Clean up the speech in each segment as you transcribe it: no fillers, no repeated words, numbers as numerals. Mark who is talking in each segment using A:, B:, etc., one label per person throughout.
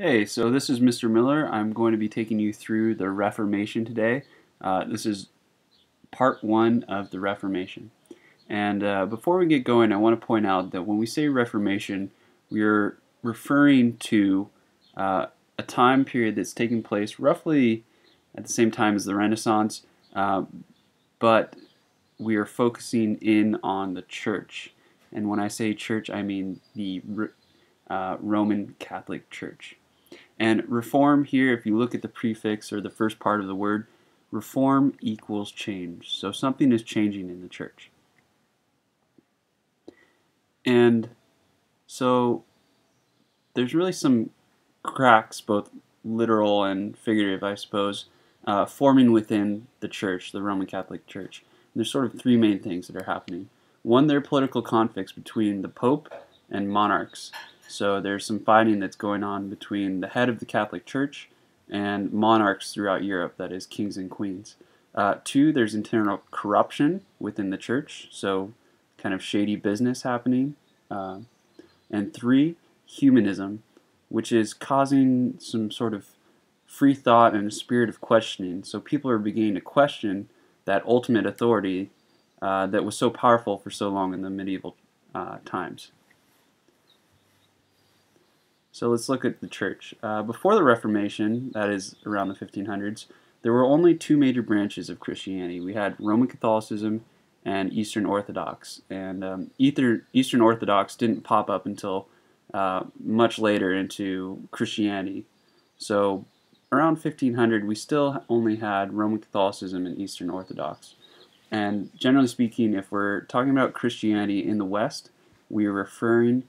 A: Hey, so this is Mr. Miller. I'm going to be taking you through the Reformation today. This is part one of the Reformation. And before we get going, I want to point out that when we say Reformation, we're referring to a time period that's taking place roughly at the same time as the Renaissance, but we are focusing in on the church. And when I say church, I mean the Roman Catholic Church. And reform here, if you look at the prefix or the first part of the word, reform equals change. So something is changing in the church. And so there's really some cracks, both literal and figurative, I suppose, forming within the church, the Roman Catholic Church. And there's sort of three main things that are happening. One, there are political conflicts between the Pope and monarchs. So there's some fighting that's going on between the head of the Catholic Church and monarchs throughout Europe, that is, kings and queens. Two, there's internal corruption within the church, so kind of shady business happening. And three, humanism, which is causing some sort of free thought and a spirit of questioning. So people are beginning to question that ultimate authority that was so powerful for so long in the medieval times. So let's look at the church. Before the Reformation, that is around the 1500s, there were only two major branches of Christianity. We had Roman Catholicism and Eastern Orthodox. And Eastern Orthodox didn't pop up until much later into Christianity. So around 1500, we still only had Roman Catholicism and Eastern Orthodox. And generally speaking, if we're talking about Christianity in the West, we are referring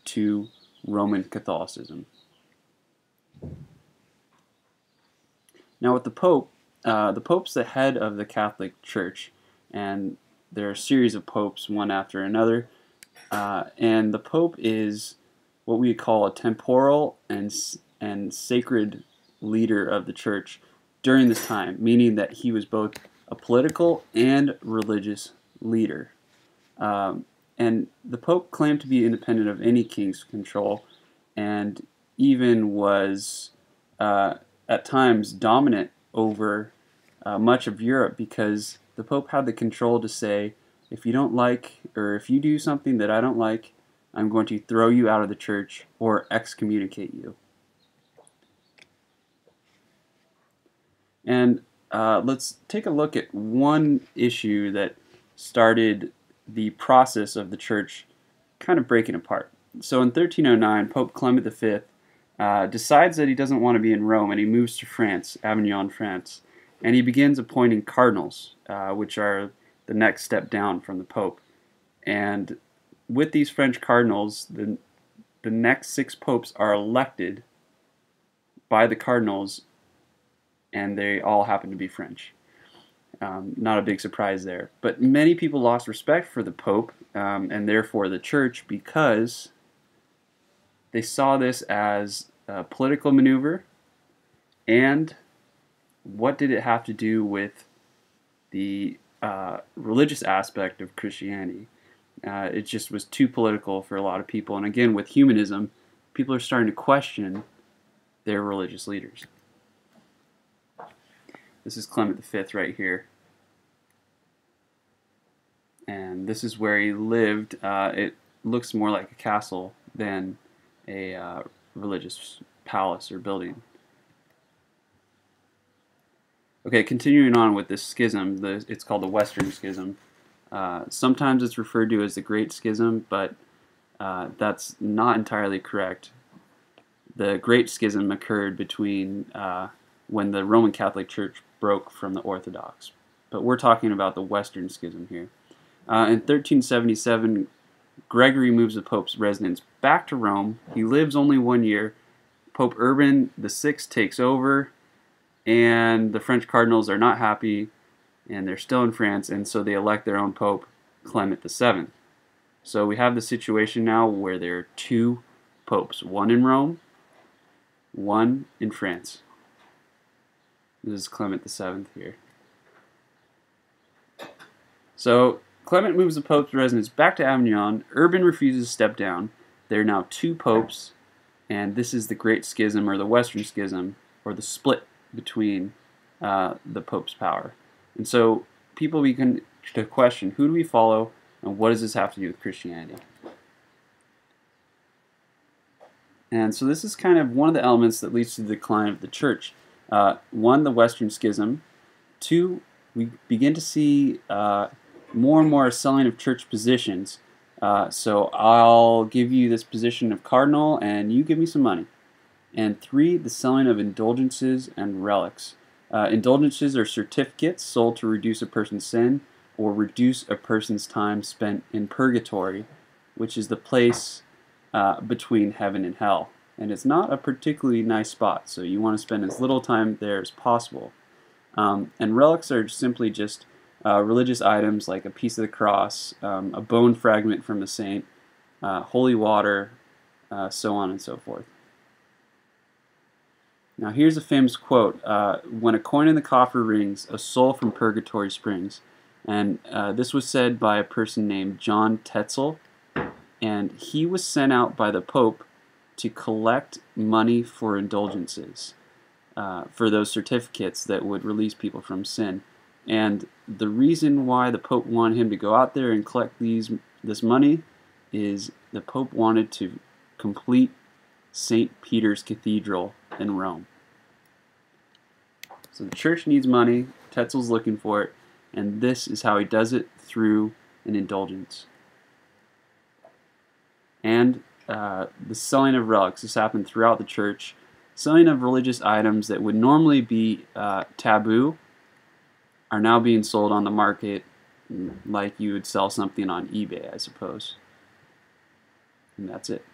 A: to Roman Catholicism. Now with the Pope's the head of the Catholic Church, and there are a series of popes, one after another, and the Pope is what we call a temporal and sacred leader of the Church during this time, meaning that he was both a political and religious leader. And the Pope claimed to be independent of any king's control, and even was at times dominant over much of Europe, because the Pope had the control to say, if you don't like, or if you do something that I don't like, I'm going to throw you out of the church or excommunicate you. And let's take a look at one issue that started the process of the church kind of breaking apart. So in 1309, Pope Clement V decides that he doesn't want to be in Rome, and he moves to France, Avignon, France, and he begins appointing cardinals, which are the next step down from the Pope. And with these French cardinals, the next 6 popes are elected by the cardinals, and they all happen to be French. Not a big surprise there. But many people lost respect for the Pope and therefore the Church, because they saw this as a political maneuver. And what did it have to do with the religious aspect of Christianity? It just was too political for a lot of people. And again, with humanism, people are starting to question their religious leaders. This is Clement V right here. And this is where he lived. It looks more like a castle than a religious palace or building. Okay, continuing on with this schism, it's called the Western Schism. Sometimes it's referred to as the Great Schism, but that's not entirely correct. The Great Schism occurred between when the Roman Catholic Church broke from the Orthodox. But we're talking about the Western Schism here. In 1377, Gregory moves the Pope's residence back to Rome. He lives only 1 year. Pope Urban VI takes over, and the French cardinals are not happy, and they're still in France, and so they elect their own Pope, Clement VII. So we have the situation now where there are 2 popes, one in Rome, one in France. This is Clement VII here. So Clement moves the Pope's residence back to Avignon. Urban refuses to step down. There are now 2 popes, And this is the Great Schism, or the Western Schism, or the split between the Pope's power. And so people begin to question, who do we follow, and what does this have to do with Christianity? And so this is kind of one of the elements that leads to the decline of the church. One, the Western Schism. Two, we begin to see more and more selling of church positions. So I'll give you this position of cardinal, and you give me some money. And three, the selling of indulgences and relics. Indulgences are certificates sold to reduce a person's sin or reduce a person's time spent in purgatory, which is the place between heaven and hell. And it's not a particularly nice spot, so you want to spend as little time there as possible. And relics are simply just religious items like a piece of the cross, a bone fragment from a saint, holy water, so on and so forth. Now here's a famous quote, when a coin in the coffer rings, a soul from purgatory springs. And this was said by a person named John Tetzel, and he was sent out by the Pope to collect money for indulgences, for those certificates that would release people from sin. And the reason why the Pope wanted him to go out there and collect this money is the Pope wanted to complete St. Peter's Cathedral in Rome. So the church needs money, Tetzel's looking for it, and this is how he does it, through an indulgence. And the selling of relics. This happened throughout the church. Selling of religious items that would normally be taboo are now being sold on the market like you would sell something on eBay, I suppose. And that's it.